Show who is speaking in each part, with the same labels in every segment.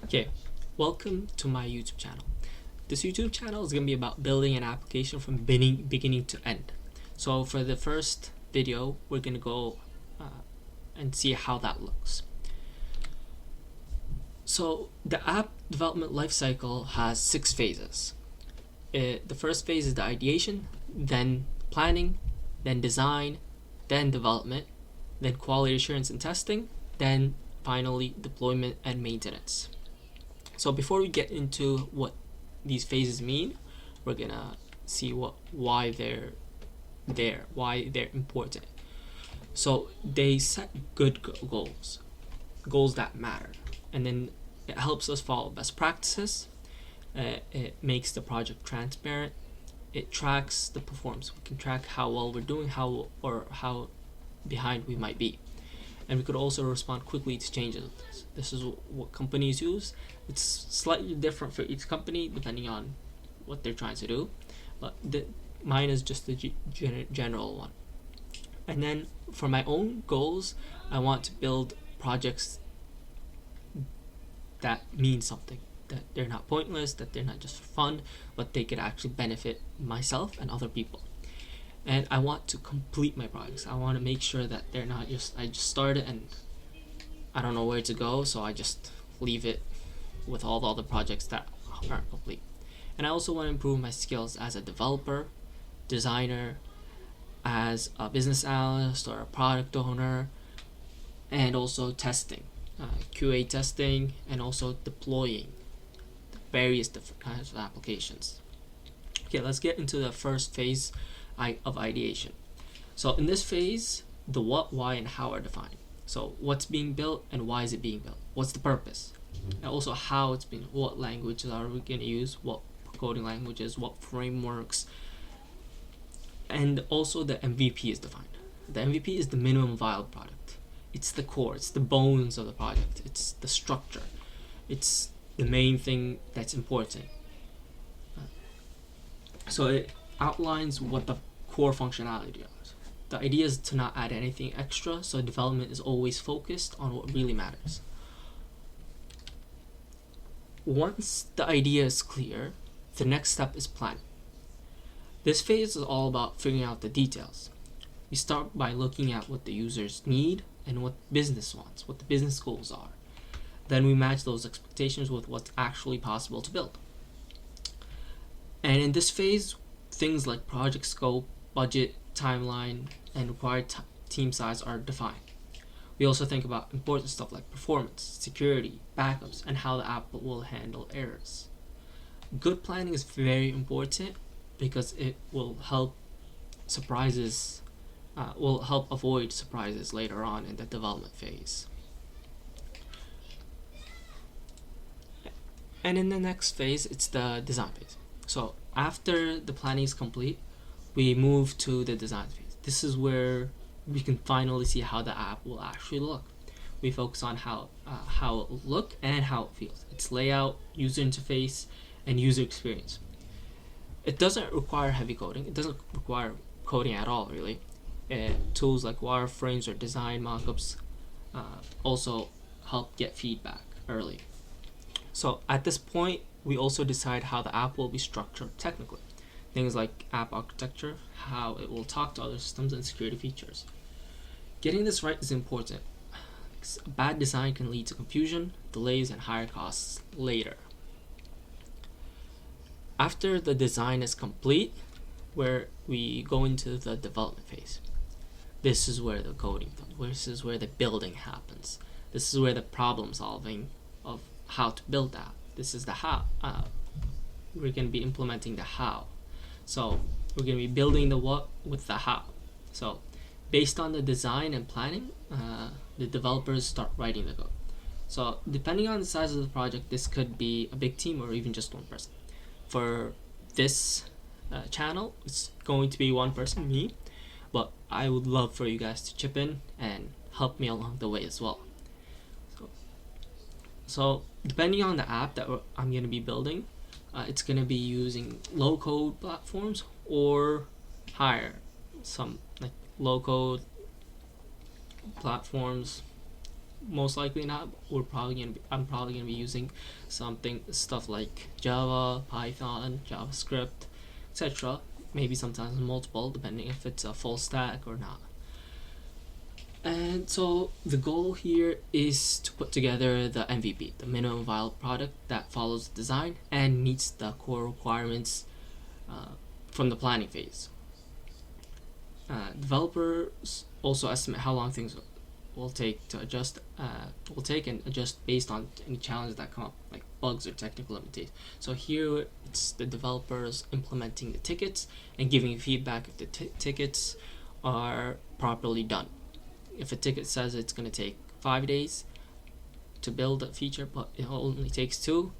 Speaker 1: Okay, welcome to my YouTube channel. This YouTube channel is going to be about building an application from beginning to end. So for the first video, we're going to go and see how that looks. So the app development lifecycle has 6 phases. The first phase is the ideation, then planning, then design, then development, then quality assurance and testing, then finally deployment and maintenance. So before we get into what these phases mean, we're gonna see why they're there, why they're important. So they set good goals that matter, and then it helps us follow best practices. It makes the project transparent. It tracks the performance. We can track how well we're doing, how behind we might be, and we could also respond quickly to changes. This is what companies use. It's slightly different for each company depending on what they're trying to do, but mine is just the general one. And then for my own goals, I want to build projects that mean something, that they're not pointless, that they're not just for fun, but they could actually benefit myself and other people. And I want to complete my projects. I want to make sure that they're not I just started and I don't know where to go, so I just leave it with all the other projects that aren't complete. And I also want to improve my skills as a developer, designer, as a business analyst or a product owner, and also testing, QA testing, and also deploying various different kinds of applications. Okay, let's get into the first phase of ideation. So in this phase, the what, why, and how are defined. So what's being built and why is it being built? What's the purpose? And also how it's being, what languages are we going to use, what coding languages, what frameworks, and also the MVP is defined. The MVP is the minimum viable product. It's the core, it's the bones of the project, it's the structure, it's the main thing that's important. So it outlines what the core functionality is. The idea is to not add anything extra, so development is always focused on what really matters. Once the idea is clear, the next step is planning. This phase is all about figuring out the details. We start by looking at what the users need and what business wants, what the business goals are. Then we match those expectations with what's actually possible to build. And in this phase, things like project scope, budget, timeline, and required team size are defined. We also think about important stuff like performance, security, backups, and how the app will handle errors. Good planning is very important because it will help avoid surprises later on in the development phase. And in the next phase, it's the design phase. So after the planning is complete, we move to the design phase. This is where we can finally see how the app will actually look. We focus on how it will look and how it feels. Its layout, user interface, and user experience. It doesn't require heavy coding. It doesn't require coding at all, really. Tools like wireframes or design mockups also help get feedback early. So at this point, we also decide how the app will be structured technically. Things like app architecture, how it will talk to other systems, and security features. Getting this right is important. A bad design can lead to confusion, delays, and higher costs later. After the design is complete, where we go into the development phase. This is where the coding comes. This is where the building happens. This is where the problem solving of how to build that. This is the how. We're going to be implementing the how. So we're going to be building the what with the how. So based on the design and planning, the developers start writing the code. So depending on the size of the project, this could be a big team or even just one person. For this channel, it's going to be one person, me, but I would love for you guys to chip in and help me along the way as well. So depending on the app that I'm going to be building, it's going to be using low-code platforms or higher, some like low-code platforms most likely not. I'm probably gonna be using stuff like Java, Python, JavaScript, etc. Maybe sometimes multiple, depending if it's a full stack or not. And so the goal here is to put together the MVP, the minimum viable product that follows the design and meets the core requirements from the planning phase. Developers also estimate how long things will take to adjust, and adjust based on any challenges that come up, like bugs or technical limitations. So here it's the developers implementing the tickets and giving feedback if the tickets are properly done. If a ticket says it's going to take 5 days to build a feature, but it only takes 2,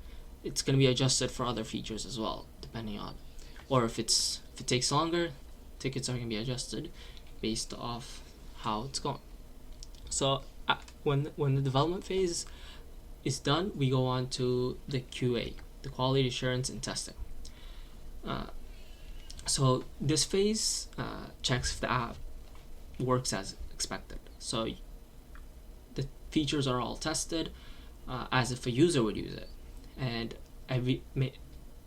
Speaker 1: it's going to be adjusted for other features as well, depending on. Or if it takes longer, tickets are going to be adjusted based off how it's going. So when the development phase is done, we go on to the QA, the quality assurance and testing. So this phase checks if the app works as expected. So the features are all tested as if a user would use it, and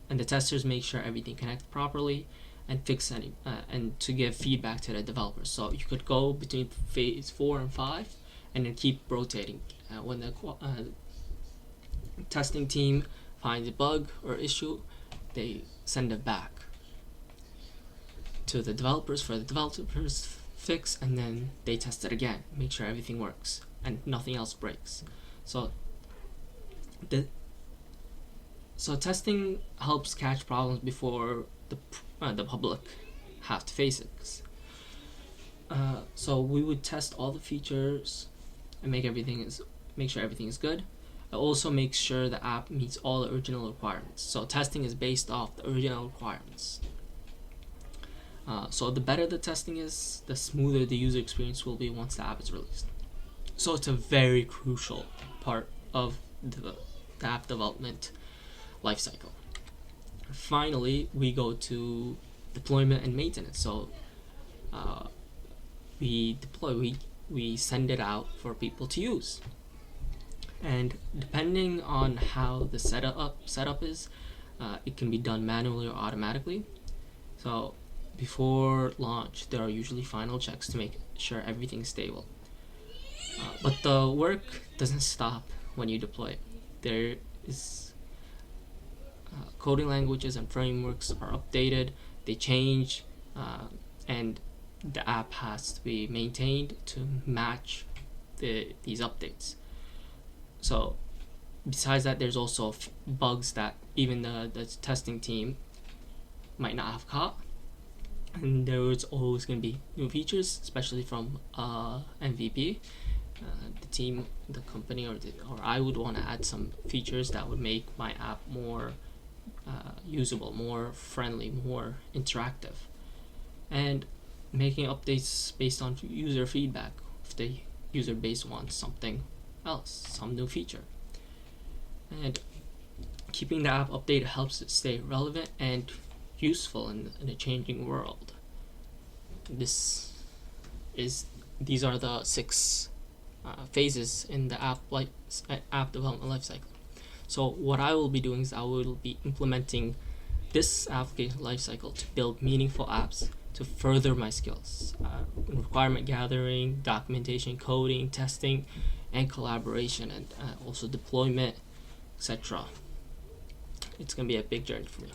Speaker 1: the testers make sure everything connects properly and fix any and to give feedback to the developers. So you could go between phase 4 and 5 and then keep rotating. When the testing team finds a bug or issue, they send it back to the developers for the developers fix, and then they test it again, make sure everything works and nothing else breaks. So testing helps catch problems before the public have to face it. So we would test all the features and make sure everything is good. It also makes sure the app meets all the original requirements. So testing is based off the original requirements. So the better the testing is, the smoother the user experience will be once the app is released. So it's a very crucial part of the app development lifecycle. Finally, we go to deployment and maintenance. So we deploy, we send it out for people to use. And depending on how the setup is, it can be done manually or automatically. So before launch, there are usually final checks to make sure everything's stable. But the work doesn't stop when you deploy it. There is coding languages and frameworks are updated, they change, and the app has to be maintained to match these updates. So besides that, there's also bugs that even the testing team might not have caught, and there's always going to be new features, especially from MVP. The team, the company, or I would want to add some features that would make my app more usable, more friendly, more interactive, and making updates based on user feedback if the user base wants something else, some new feature. And keeping the app updated helps it stay relevant and useful in a changing world. These are the 6 phases in the app development lifecycle. So what I will be doing is I will be implementing this application lifecycle to build meaningful apps to further my skills, requirement gathering, documentation, coding, testing, and collaboration, and also deployment, etc. It's gonna be a big journey for me.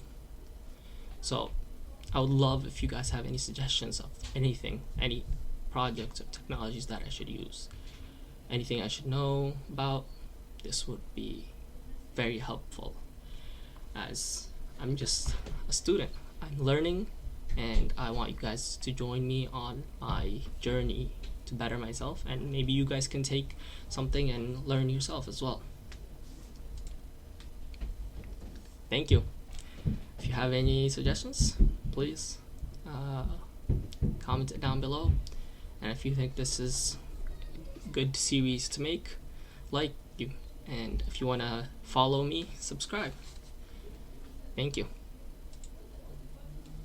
Speaker 1: So I would love if you guys have any suggestions of anything, any projects or technologies that I should use, anything I should know about. This would be very helpful, as I'm just a student. I'm learning, and I want you guys to join me on my journey to better myself, and maybe you guys can take something and learn yourself as well. Thank you. If you have any suggestions, please comment it down below. And if you think this is a good series to make, like you. And if you want to follow me, subscribe. Thank you.